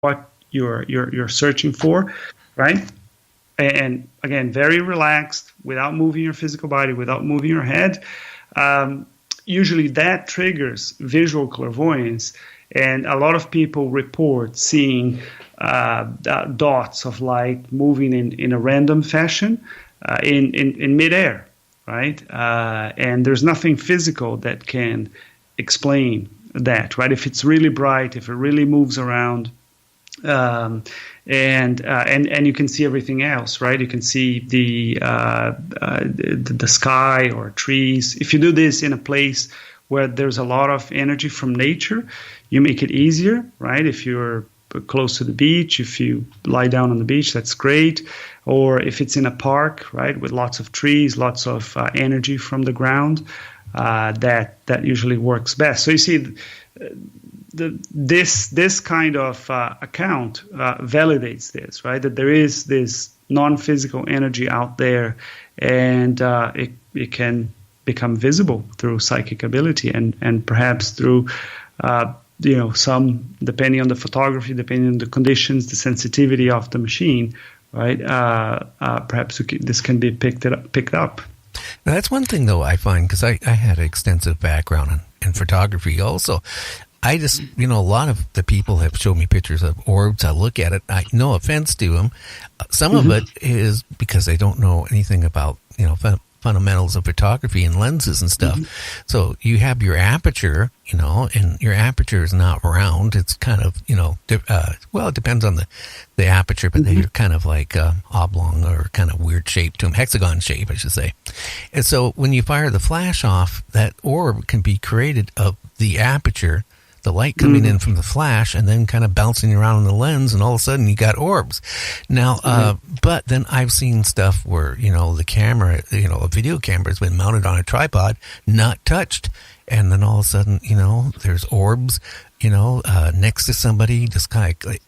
what you're searching for, right? And again, very relaxed, without moving your physical body, without moving your head. Usually that triggers visual clairvoyance, and a lot of people report seeing dots of light moving in a random fashion in midair, right? And there's nothing physical that can explain that, right? If it's really bright, if it really moves around, and you can see everything else, right? You can see the sky or trees. If you do this in a place where there's a lot of energy from nature, you make it easier, right? If you're close to the beach, if you lie down on the beach, that's great. Or if it's in a park, right, with lots of trees, lots of energy from the ground, that usually works best. So you see, this kind of account validates this, right? That there is this non-physical energy out there, and it can become visible through psychic ability, and perhaps through some, depending on the photography, depending on the conditions, the sensitivity of the machine, right? Perhaps this can be picked up. Now, that's one thing, though, I find, because I had an extensive background in photography also. I just, a lot of the people have showed me pictures of orbs. I look at it. No offense to them. Some of it is because they don't know anything about, fundamentals of photography and lenses and stuff. So you have your aperture, and your aperture is not round. It's kind of, it depends on the aperture, but they're kind of like oblong or kind of weird shape to them, hexagon shape, I should say. And so when you fire the flash off, that orb can be created of the aperture, the light coming in from the flash, and then kind of bouncing around in the lens, and all of a sudden you got orbs. Now, but then I've seen stuff where, the camera, a video camera has been mounted on a tripod, not touched, and then all of a sudden, there's orbs, next to somebody, just kind of like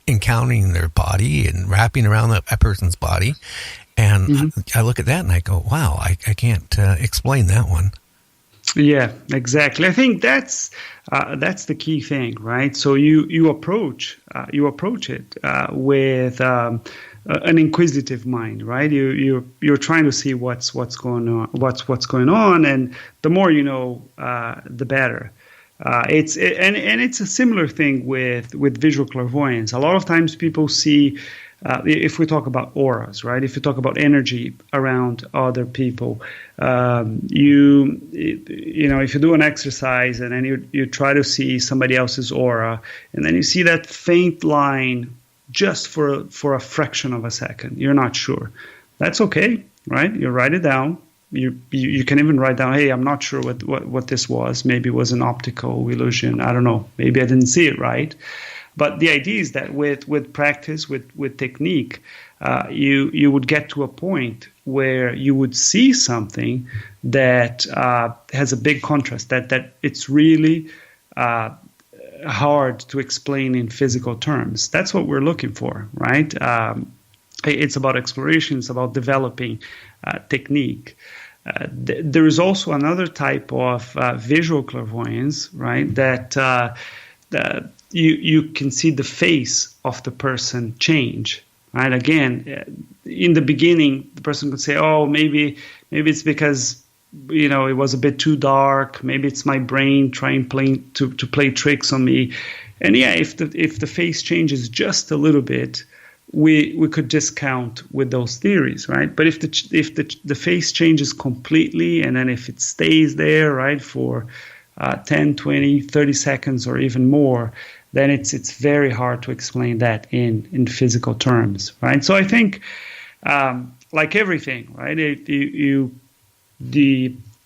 encountering their body and wrapping around that person's body. And I look at that and I go, wow, I can't explain that one. Yeah, exactly. I think that's the key thing, right? So you approach it with an inquisitive mind, right? You're trying to see what's going on, and the more you know, the better. It's a similar thing with visual clairvoyance. A lot of times people see. If we talk about auras, right? If you talk about energy around other people, if you do an exercise and then you try to see somebody else's aura, and then you see that faint line just for a fraction of a second, you're not sure. That's okay, right? You write it down. You can even write down, hey, I'm not sure what this was. Maybe it was an optical illusion. I don't know. Maybe I didn't see it right. But the idea is that with practice, with technique, you would get to a point where you would see something that has a big contrast, that it's really hard to explain in physical terms. That's what we're looking for, right? It's about exploration. It's about developing technique. There is also another type of visual clairvoyance, right, that you can see the face of the person change, right? Again, in the beginning, the person could say, "Oh, maybe it's because it was a bit too dark. Maybe it's my brain trying to play tricks on me." And yeah, if the face changes just a little bit, we could discount with those theories, right? But if the face changes completely, and then if it stays there, right, for 10, 20, 30 seconds or even more, then it's very hard to explain that in physical terms, right? So I think, like everything, right? I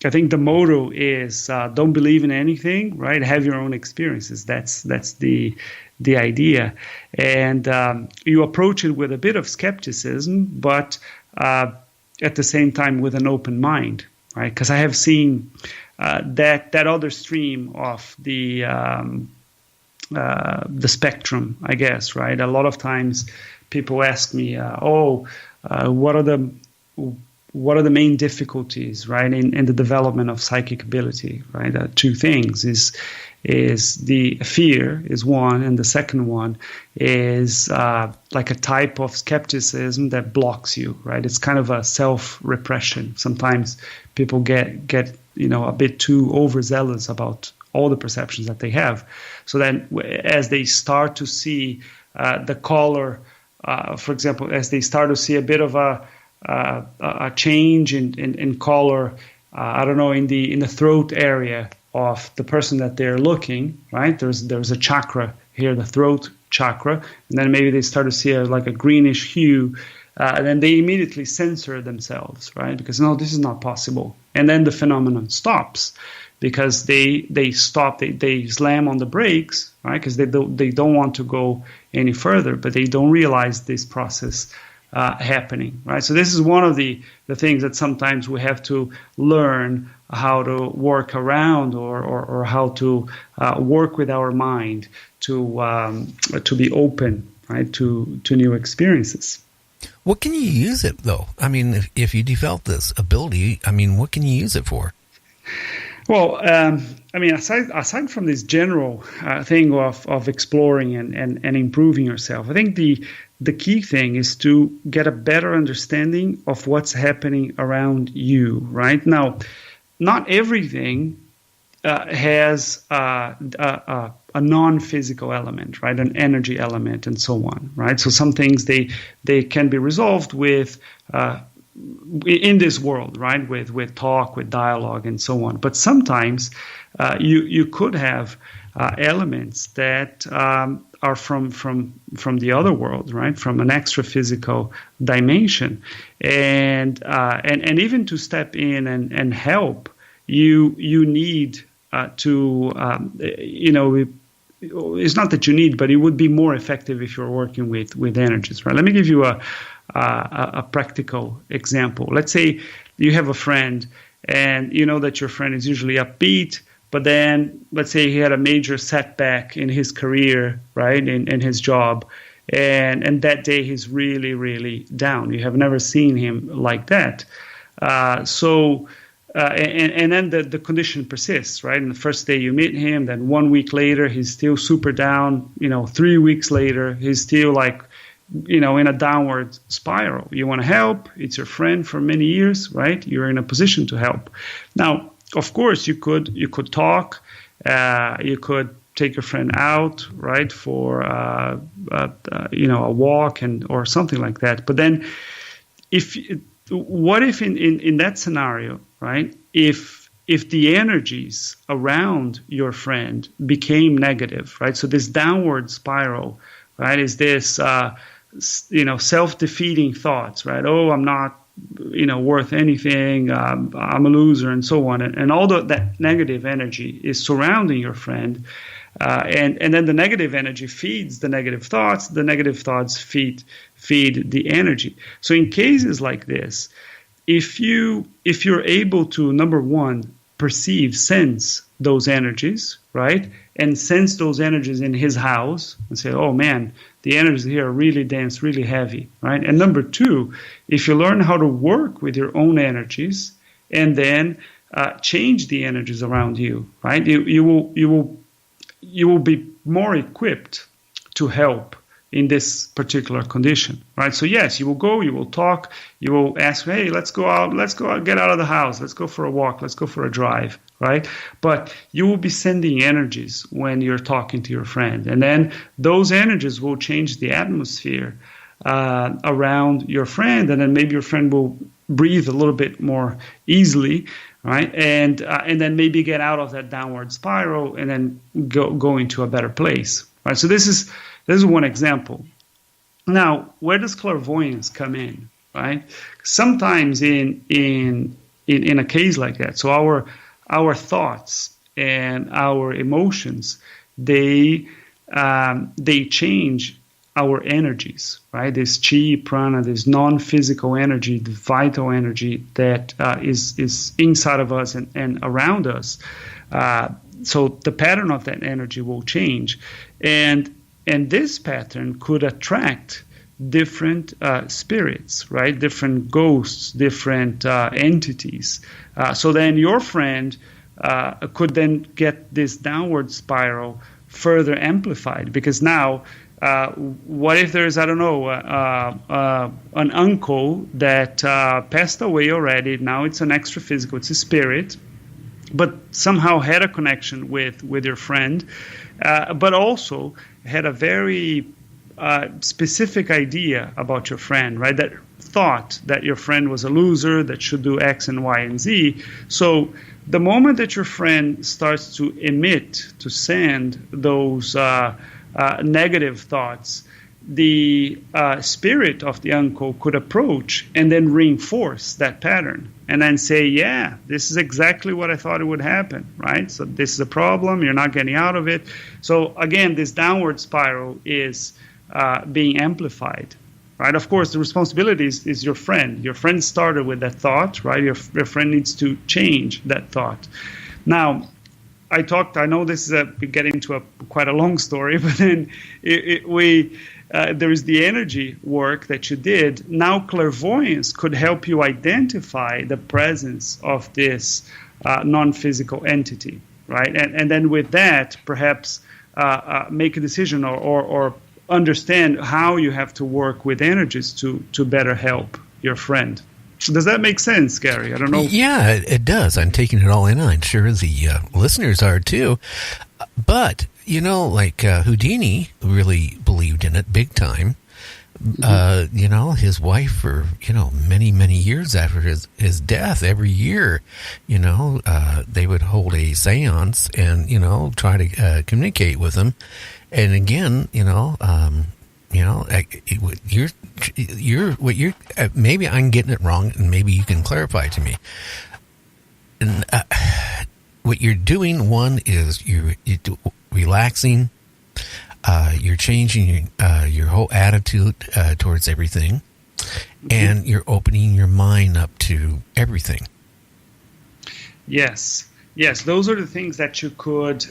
think the motto is don't believe in anything, right? Have your own experiences. That's the idea, and you approach it with a bit of skepticism, but at the same time with an open mind, right? Because I have seen that other stream of the spectrum, I guess, right? A lot of times people ask me, what are the main difficulties, right, in the development of psychic ability, right? Two things is the fear is one, and the second one is like a type of skepticism that blocks you, right? It's kind of a self-repression. Sometimes people get a bit too overzealous about all the perceptions that they have. So then as they start to see the color, for example, as they start to see a bit of a change in color, I don't know, in the throat area of the person that they're looking, right? There's a chakra here, the throat chakra, and then maybe they start to see like a greenish hue, and then they immediately censor themselves, right? Because no, this is not possible. And then the phenomenon stops because they stop, they slam on the brakes, right? Because they don't want to go any further, but they don't realize this process happening, right? So this is one of the things that sometimes we have to learn how to work around or how to work with our mind to be open, right, to new experiences. What can you use it, though? I mean, if you develop this ability, I mean, what can you use it for? Well, I mean, aside from this general thing of exploring and improving yourself, I think the key thing is to get a better understanding of what's happening around you, right? Now, not everything has a non-physical element, right? An energy element and so on, right? So some things they can be resolved with in this world, right? With talk, with dialogue, and so on. But sometimes you could have elements that are from the other world, right? From an extra physical dimension, and even to step in and help, you need to it's not that you need, but it would be more effective if you're working with energies, right? Let me give you a practical example. Let's say you have a friend, and you know that your friend is usually upbeat, but then let's say he had a major setback in his career, right, in his job, and that day he's really, really down. You have never seen him like that. And then the condition persists, right? And the first day you meet him, then 1 week later, he's still super down. 3 weeks later, he's still like, in a downward spiral. You want to help. It's your friend for many years, right? You're in a position to help. Now, of course, you could talk. You could take your friend out, right, for a walk or something like that. But then, what if in that scenario, right, if the energies around your friend became negative, right? So this downward spiral, right, is this self-defeating thoughts, right? Oh, I'm not worth anything, I'm a loser, and so on, and all that negative energy is surrounding your friend, and then the negative energy feeds the negative thoughts feed the energy. So in cases like this, if you're able to, number one, sense those energies, right, and sense those energies in his house and say, oh man, the energies here are really dense, really heavy, right? And number two, if you learn how to work with your own energies and then change the energies around you, right, you will be more equipped to help in this particular condition, right? So yes, you will go, you will talk, you will ask, hey, let's go out, get out of the house, let's go for a walk, let's go for a drive, right? But you will be sending energies when you're talking to your friend, and then those energies will change the atmosphere around your friend, and then maybe your friend will breathe a little bit more easily, right? And then maybe get out of that downward spiral and then go into a better place, right? So this is one example. Now, where does clairvoyance come in, right? Sometimes in a case like that, so our thoughts and our emotions, they change our energies, right? This chi, prana, this non-physical energy, the vital energy that is inside of us and around us. So the pattern of that energy will change, and this pattern could attract different spirits, right? Different ghosts, different entities. So then your friend could then get this downward spiral further amplified, because now what if there's, I don't know, an uncle that passed away already. Now it's an extra physical, it's a spirit, but somehow had a connection with your friend, but also had a very specific idea about your friend, right? That thought that your friend was a loser, that should do X and Y and Z. So the moment that your friend starts to send those negative thoughts, the spirit of the uncle could approach and then reinforce that pattern and then say, yeah, this is exactly what I thought it would happen, right? So this is a problem, you're not getting out of it. So again, this downward spiral is being amplified, right? Of course, the responsibility is your friend. Your friend started with that thought, right? Your friend needs to change that thought. Now, I know this is getting into quite a long story, but then there is the energy work that you did. Now clairvoyance could help you identify the presence of this non-physical entity, right? And then with that, perhaps make a decision or understand how you have to work with energies to better help your friend. Does that make sense, Gary? I don't know. Yeah, it does. I'm taking it all in. I'm sure the listeners are too. But, like Houdini really believed in it big time. His wife for, many, many years after his death, every year, they would hold a seance and, try to communicate with him. And again, maybe I'm getting it wrong, and maybe you can clarify to me. And what you're doing, one is you're relaxing, you're changing your whole attitude towards everything, and you're opening your mind up to everything. Yes, those are the things that you could.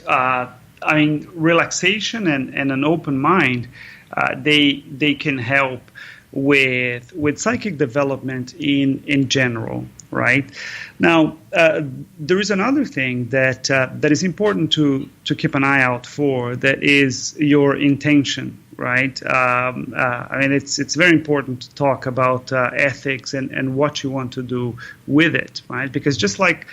Relaxation and an open mind, they can help with psychic development in general, right? Now, there is another thing that is important to keep an eye out for. That is your intention, right? It's very important to talk about ethics and what you want to do with it, right? Because just like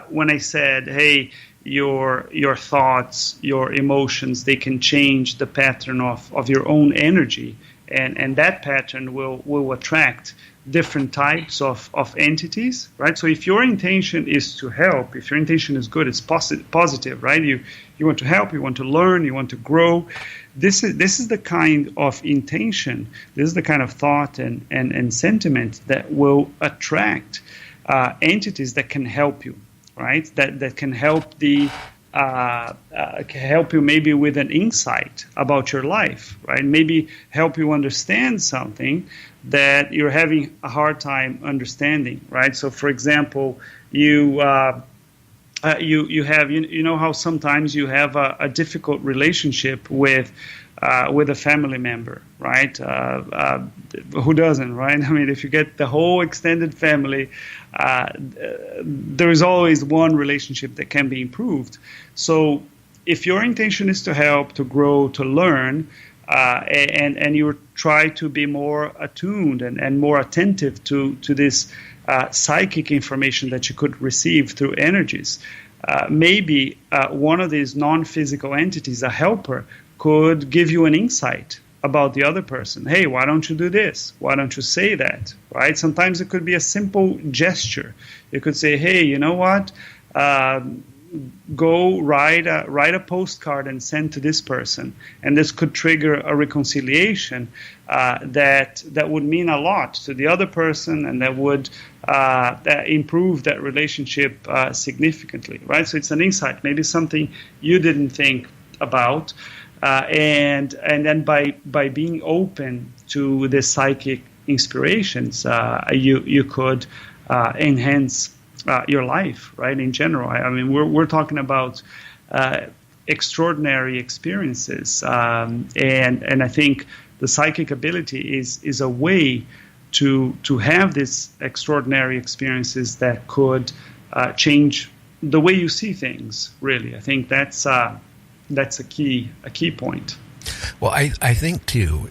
when I said, hey, your thoughts, your emotions, they can change the pattern of your own energy, and that pattern will attract different types of entities, right? So if your intention is to help, if your intention is good, it's positive, right? You want to help, you want to learn, you want to grow. This is the kind of intention, this is the kind of thought and sentiment that will attract entities that can help you. Right, that can help help you maybe with an insight about your life, right? Maybe help you understand something that you're having a hard time understanding, right? So, for example, you have how sometimes you have a difficult relationship with a family member, right? Who doesn't, right? If you get the whole extended family, there is always one relationship that can be improved. So if your intention is to help, to grow, to learn, and you try to be more attuned and more attentive to this psychic information that you could receive through energies, maybe one of these non-physical entities, a helper, could give you an insight about the other person. Hey, why don't you do this? Why don't you say that? Right? Sometimes it could be a simple gesture. You could say, hey, you know what? Go write a postcard and send to this person, and this could trigger a reconciliation that would mean a lot to the other person, and that would improve that relationship significantly. Right? So it's an insight, maybe something you didn't think about. And then by being open to the psychic inspirations, you could enhance your life, right? In general, we're talking about extraordinary experiences, and I think the psychic ability is a way to have these extraordinary experiences that could change the way you see things. Really, I think that's a key point. Well, I think too,